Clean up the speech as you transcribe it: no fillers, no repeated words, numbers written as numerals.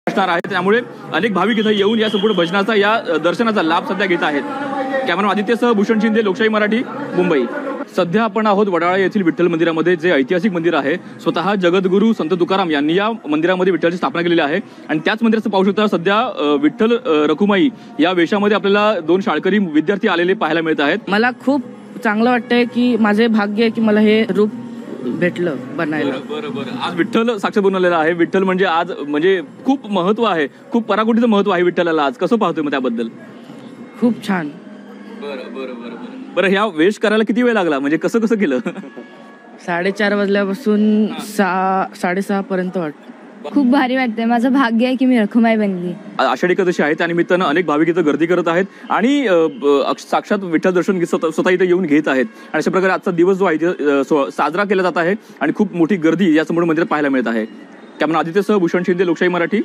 असणार आहे, त्यामुळे अनेक भाविक इथे येऊन या संपूर्ण भजनाचा या दर्शनाचा लाभ सध्या घेत आहेत. कॅमेरामन आदित्यसह भूषण शिंदे, लोकशाही मराठी, मुंबई. सध्या आपण आहोत वडाळा येथील विठ्ठल मंदिरामध्ये, जे ऐतिहासिक मंदिर आहे. स्वतः जगद्गुरू संत तुकाराम यांनी या मंदिरामध्ये विठ्ठलाची स्थापना केलेली आहे आणि त्याच मंदिराचं पाहू शकता सध्या विठ्ठल रखुमाई या वेशामध्ये आपल्याला दोन शाळकरी विद्यार्थी आलेले पाहायला मिळत आहेत. मला खूप चांगलं वाटतंय की माझे भाग्य आहे की मला हे रूप भेटलं बनायला. बरं. आज विठ्ठल साक्षात बनवलेला आहे. विठ्ठल म्हणजे आज म्हणजे खूप महत्व आहे, खूप पराकोटीचं महत्व आहे विठ्ठलाला. आज कसं पाहतोय मग त्याबद्दल? खूप छान. बरं, ह्या वेश करायला किती वेळ लागला, म्हणजे कसं कसं केलं? 4:30 वाजल्यापासून 6:30 पर्यंत वाटत. खूप भारी वाटतंय. माझं भाग्य आहे की मी रखुमाई बनली. आषाढी एकादशी आहे, त्यानिमित्तानं अनेक भाविक इथं गर्दी करत आहेत आणि साक्षात विठ्ठल दर्शन स्वतः इथं येऊन घेत आहेत. आणि अशा प्रकारे आजचा दिवस जो आहे साजरा केला जात आहे आणि खूप मोठी गर्दी या संपूर्ण मंदिरात पाहायला मिळत आहे. कॅमेरा आदित्यसह भूषण शिंदे, लोकशाही मराठी.